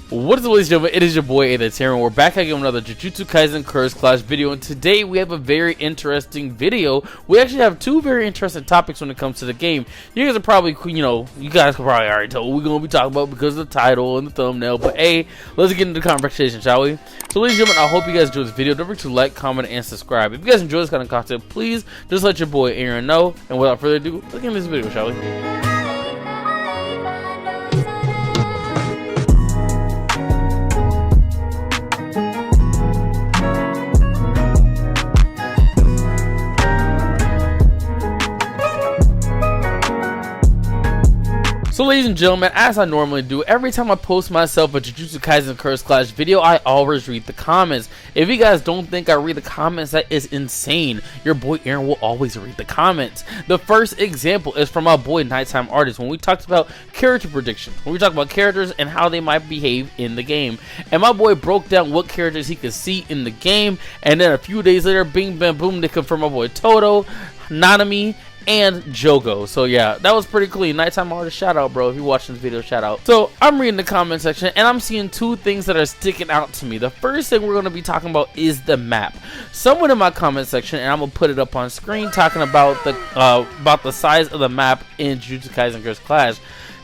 What is up, ladies and gentlemen? It is your boy AyeThatsAaron. We're back again with another JuJutsu Kaisen Curse Clash video, and today we have a very interesting video. We actually have two very interesting topics when it comes to the game. You guys are probably, you guys can probably already tell what we're going to be talking about because of the title and the thumbnail, but hey, let's get into the conversation, shall we? So ladies and gentlemen, I hope you guys enjoyed this video. Don't forget to like, comment, and subscribe. If you guys enjoy this kind of content, please just let your boy Aaron know, and without further ado, let's get into this video, shall we? So ladies and gentlemen, as I normally do, every time I post myself a JuJutsu Kaisen Curse Clash video, I always read the comments. If you guys don't think I read the comments, that is insane. Your boy Aaron will always read the comments. The first example is from my boy Nighttime Artist when we talked about character predictions. When we talked about characters and how they might behave in the game. And my boy broke down what characters he could see in the game. And then a few days later, bing bam boom, they confirmed my boy Toto, Nanami, and Jogo. So yeah, that was pretty clean. Nighttime Artist, shout out, bro. If you're watching this video, shout out. So I'm reading the comment section and I'm seeing two things that are sticking out to me. The first thing we're going to be talking about is the map. Someone in my comment section, and I'm gonna put it up on screen, talking about the size of the map in JuJutsu Kaisen Curse Clash.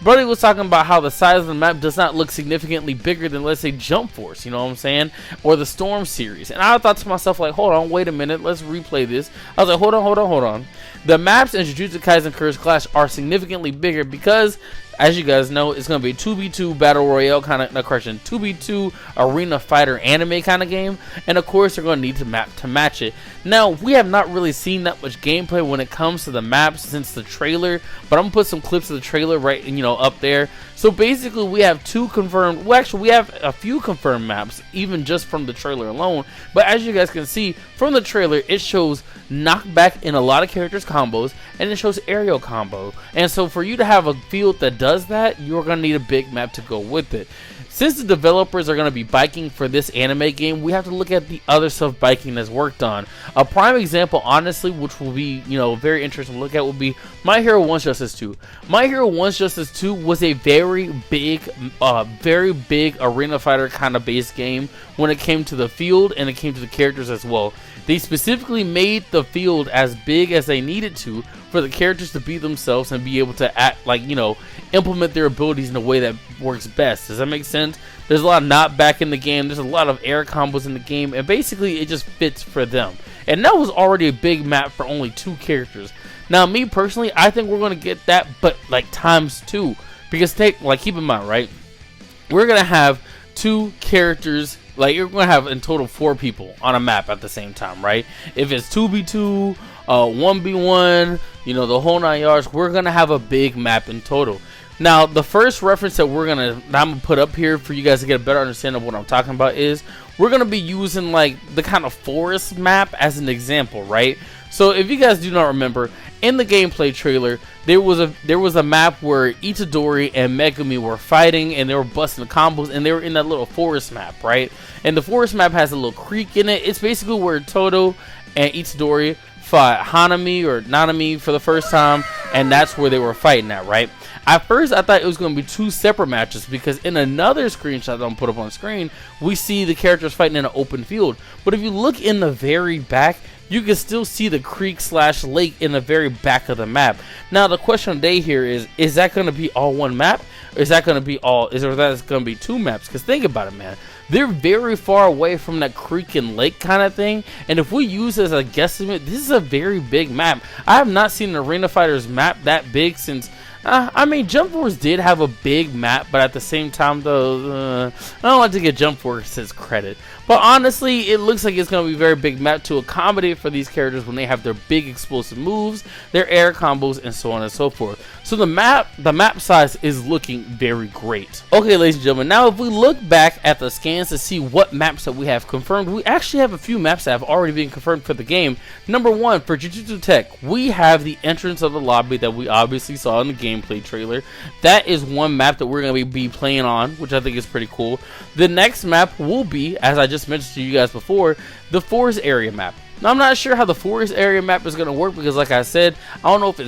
Brody was talking about how the size of the map does not look significantly bigger than, let's say, Jump Force, you know what I'm saying? Or the Storm series. And I thought to myself, like, hold on, wait a minute, let's replay this. I was like, hold on. The maps in JuJutsu Kaisen Curse Clash are significantly bigger because, as you guys know, it's going to be a 2v2 Battle Royale kind of, 2v2 Arena Fighter anime kind of game. And of course, they're going to need to map to match it. Now, we have not really seen that much gameplay when it comes to the maps since the trailer. But I'm going to put some clips of the trailer right, up there. So basically, we have two confirmed, well actually, we have a few confirmed maps, even just from the trailer alone. But as you guys can see, from the trailer, it shows knockback in a lot of characters' combos, and it shows aerial combo. And so for you to have a field that does that, you're going to need a big map to go with it. Since the developers are going to be biking for this anime game, we have to look at the other stuff biking has worked on. A prime example, honestly, which will be, very interesting to look at, will be My Hero 1 Justice 2. My Hero 1 Justice 2 was a very big arena fighter kind of base game when it came to the field and it came to the characters as well. They specifically made the field as big as they needed to for the characters to be themselves and be able to act implement their abilities in a way that works best. Does that make sense? There's a lot of knockback in the game. There's a lot of air combos in the game, and basically it just fits for them. And that was already a big map for only two characters. Now, me personally, I think we're going to get that, but times two. Because keep in mind, right? We're going to have two characters. You're going to have in total 4 people on a map at the same time, right? If it's 2v2, 1v1, the whole 9 yards, we're going to have a big map in total. Now, the first reference that I'm going to put up here for you guys to get a better understanding of what I'm talking about is we're going to be using the kind of forest map as an example, right? So if you guys do not remember, in the gameplay trailer, there was a map where Itadori and Megumi were fighting and they were busting the combos and they were in that little forest map, right? And the forest map has a little creek in it. It's basically where Toto and Itadori fought Nanami for the first time, and that's where they were fighting at, right? At first, I thought it was going to be 2 separate matches because in another screenshot that I'm put up on the screen, we see the characters fighting in an open field. But if you look in the very back, you can still see the creek/lake in the very back of the map. Now, the question of the day here is that going to be all one map? Or is that going to be going to be 2 maps? Because think about it, man. They're very far away from that creek and lake kind of thing. And if we use it as a guesstimate, this is a very big map. I have not seen an Arena Fighters map that big since... Jump Force did have a big map, but at the same time, though, I don't like to get Jump Force's credit. But honestly, it looks like it's going to be a very big map to accommodate for these characters when they have their big explosive moves, their air combos, and so on and so forth. So the map size is looking very great. Okay, ladies and gentlemen, now if we look back at the scans to see what maps that we have confirmed, we actually have a few maps that have already been confirmed for the game. Number 1, for Jujutsu Tech, we have the entrance of the lobby that we obviously saw in the gameplay trailer. That is one map that we're going to be playing on, which I think is pretty cool. The next map will be, as I just mentioned to you guys before, the forest area map. Now, I'm not sure how the forest area map is gonna work because, like I said, I don't know if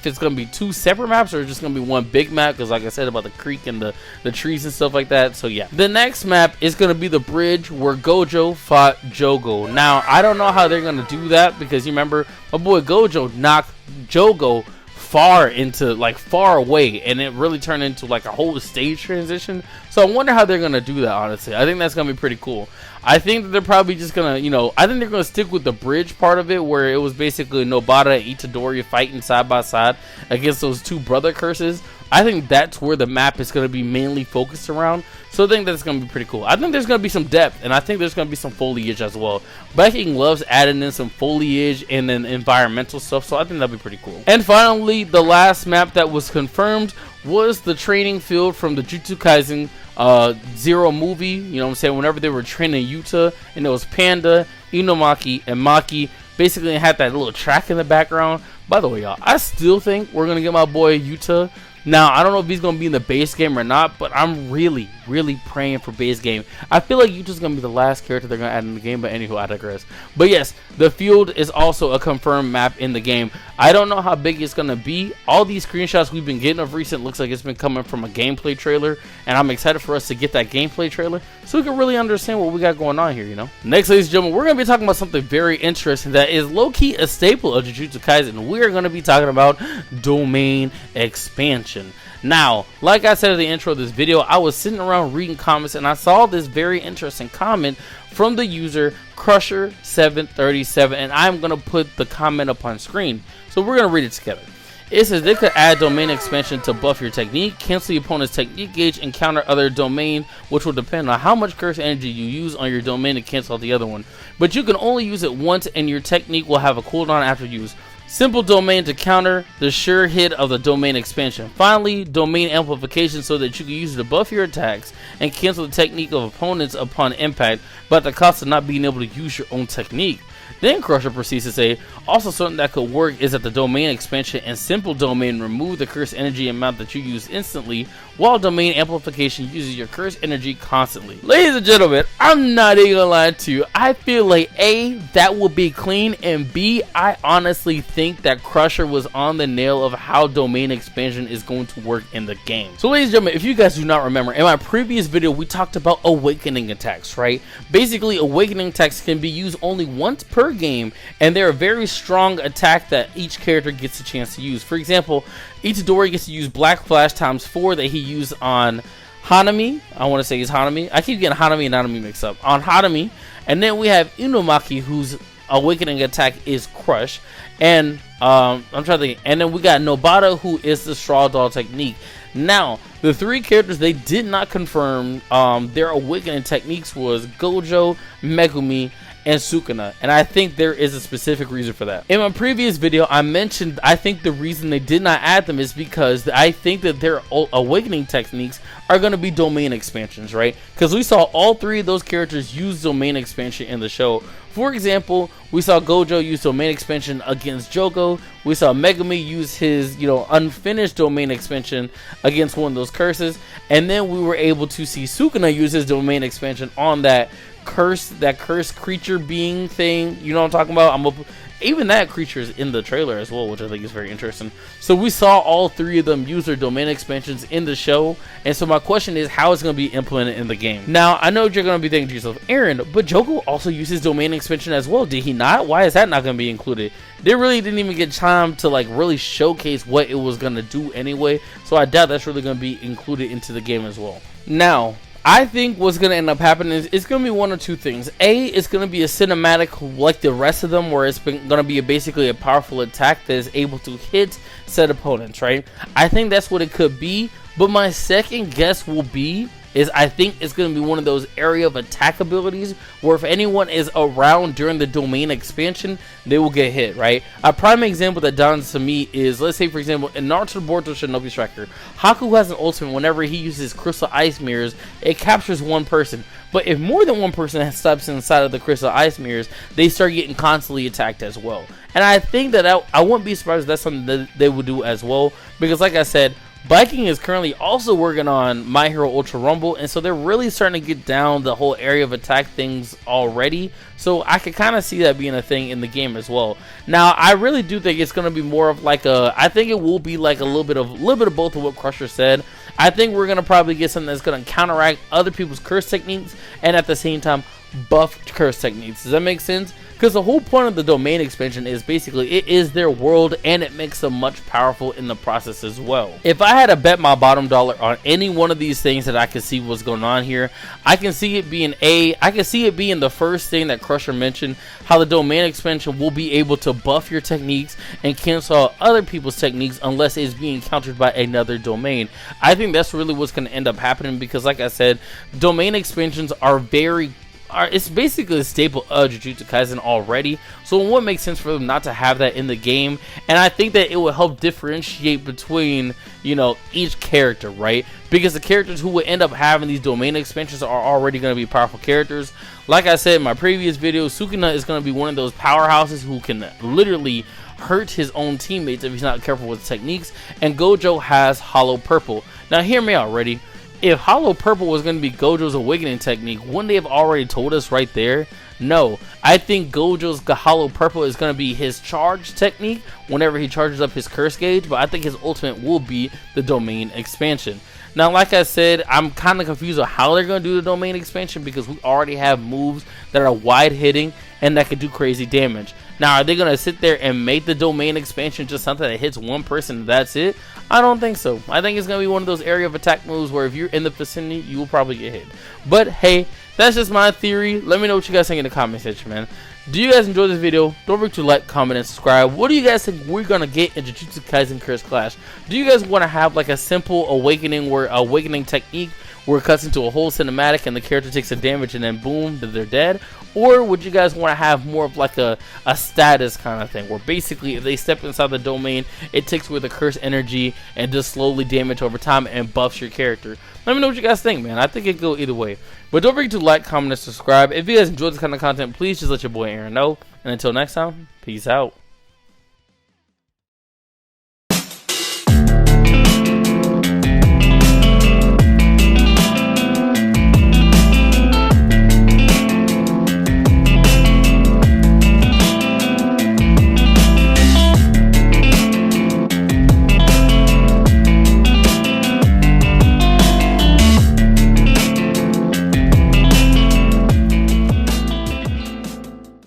it's gonna be two separate maps or just gonna be one big map because, like I said, about the creek and the trees and stuff like that. So yeah, the next map is gonna be the bridge where Gojo fought Jogo. Now, I don't know how they're gonna do that because you remember my boy Gojo knocked Jogo far away, and it really turned into like a whole stage transition. So I wonder how they're gonna do that. Honestly, I think that's gonna be pretty cool. I think that they're probably just gonna, I think they're gonna stick with the bridge part of it, where it was basically Nobara and Itadori fighting side by side against those two brother curses. I think that's where the map is gonna be mainly focused around. So I think that's gonna be pretty cool. I think there's gonna be some depth, and I think there's gonna be some foliage as well. Viking loves adding in some foliage and then environmental stuff, so I think that'd be pretty cool. And finally, the last map that was confirmed was the training field from the JuJutsu Kaisen Zero movie. You know what I'm saying? Whenever they were training Yuta, and it was Panda, Inumaki, and Maki. Basically, it had that little track in the background. By the way, y'all, I still think we're gonna get my boy Yuta. Now, I don't know if he's going to be in the base game or not, but I'm really praying for base game. I feel like Yuta's going to be the last character they're going to add in the game, but anywho, I digress. But yes, the field is also a confirmed map in the game. I don't know how big it's going to be. All these screenshots we've been getting of recent looks like it's been coming from a gameplay trailer, and I'm excited for us to get that gameplay trailer so we can really understand what we got going on here, Next, ladies and gentlemen, we're going to be talking about something very interesting that is low-key a staple of JuJutsu Kaisen. We are going to be talking about domain expansion. Now, like I said in the intro of this video, I was sitting around reading comments and I saw this very interesting comment from the user Crusher737, and I'm going to put the comment up on screen. So we're going to read it together. It says they could add domain expansion to buff your technique, cancel your opponent's technique gauge, and counter other domain, which will depend on how much curse energy you use on your domain to cancel out the other one. But you can only use it once, and your technique will have a cooldown after use. Simple domain to counter the sure hit of the domain expansion. Finally, domain amplification so that you can use it to buff your attacks and cancel the technique of opponents upon impact, but at the cost of not being able to use your own technique. Then Crusher proceeds to say, also something that could work is that the domain expansion and simple domain remove the curse energy amount that you use instantly, while domain amplification uses your curse energy constantly. Ladies and gentlemen, I'm not even gonna lie to you. I feel like A, that would be clean, and B, I honestly think that Crusher was on the nail of how domain expansion is going to work in the game. So ladies and gentlemen, if you guys do not remember, in my previous video we talked about awakening attacks, right? Basically, awakening attacks can be used only once per game, and they're a very strong attack that each character gets a chance to use. For example, Itadori gets to use Black Flash ×4 that he used on Hanami. I want to say it's Hanami. I keep getting Hanami and Nanami mixed up. On Hanami. And then we have Inumaki, whose awakening attack is Crush. And I'm trying to think. And then we got Nobara, who is the Straw Doll technique. Now, the three characters they did not confirm their awakening techniques was Gojo, Megumi, and Sukuna, and I think there is a specific reason for that. In my previous video, I mentioned I think the reason they did not add them is because I think that their awakening techniques are going to be domain expansions, right? Because we saw all three of those characters use domain expansion in the show. For example, we saw Gojo use domain expansion against Jogo. We saw Megumi use his, unfinished domain expansion against one of those curses, and then we were able to see Sukuna use his domain expansion on that cursed creature being thing. You know what I'm talking about? Even that creature is in the trailer as well, which I think is very interesting. So we saw all three of them use their domain expansions in the show, and so my question is how it's going to be implemented in the game. Now, I know you're going to be thinking to yourself, Aaron, but Jogo also uses domain expansion as well. Did he not? Why is that not going to be included? They really didn't even get time to really showcase what it was going to do anyway, so I doubt that's really going to be included into the game as well. Now, I think what's going to end up happening is it's going to be one or two things. A, it's going to be a cinematic like the rest of them, where it's going to be basically a powerful attack that is able to hit said opponents, right? I think that's what it could be, but my second guess will be is I think it's going to be one of those area of attack abilities where if anyone is around during the domain expansion, they will get hit, right? A prime example that dawns to me is, let's say for example, in Naruto Boruto Shinobi Striker, Haku has an ultimate whenever he uses Crystal Ice Mirrors, it captures one person. But if more than one person steps inside of the Crystal Ice Mirrors, they start getting constantly attacked as well. And I think that I wouldn't be surprised if that's something that they would do as well, because like I said, Biking is currently also working on My Hero Ultra Rumble, and so they're really starting to get down the whole area of attack things already. So I could kind of see that being a thing in the game as well. Now, I really do think it's going to be more of like a, I think it will be like a little bit of both of what Crusher said. I think we're going to probably get something that's going to counteract other people's curse techniques and at the same time buff curse techniques. Does that make sense? Because the whole point of the domain expansion is basically it is their world and it makes them much powerful in the process as well. If I had to bet my bottom dollar on any one of these things that I can see what's going on here, I can see it being the first thing that Crusher mentioned, how the domain expansion will be able to buff your techniques and cancel out other people's techniques unless it's being countered by another domain. I think that's really what's going to end up happening because, like I said, domain expansions are it's basically a staple of JuJutsu Kaisen already, so it wouldn't make sense for them not to have that in the game. And I think that it will help differentiate between, you know, each character, right? Because the characters who would end up having these domain expansions are already going to be powerful characters. Like I said in my previous video, Sukuna is going to be one of those powerhouses who can literally hurt his own teammates if he's not careful with techniques, and Gojo has Hollow Purple. Now hear me out, ready? If Hollow Purple was going to be Gojo's awakening technique, wouldn't they have already told us right there? No, I think Gojo's Hollow Purple is going to be his charge technique whenever he charges up his curse gauge, but I think his ultimate will be the domain expansion. Now, like I said, I'm kind of confused on how they're going to do the domain expansion because we already have moves that are wide hitting and that can do crazy damage. Now, are they going to sit there and make the domain expansion just something that hits one person and that's it? I don't think so. I think it's going to be one of those area of attack moves where if you're in the vicinity, you will probably get hit. But hey, that's just my theory. Let me know what you guys think in the comment section, man. Do you guys enjoy this video? Don't forget to like, comment, and subscribe. What do you guys think we're going to get in JuJutsu Kaisen Curse Clash? Do you guys want to have like a simple awakening technique where it cuts into a whole cinematic and the character takes a damage and then boom, they're dead? Or would you guys want to have more of like a status kind of thing where basically if they step inside the domain, it takes away the curse energy and does slowly damage over time and buffs your character? Let me know what you guys think, man. I think it could go either way. But don't forget to like, comment, and subscribe. If you guys enjoy this kind of content, please just let your boy Aaron know. And until next time, peace out.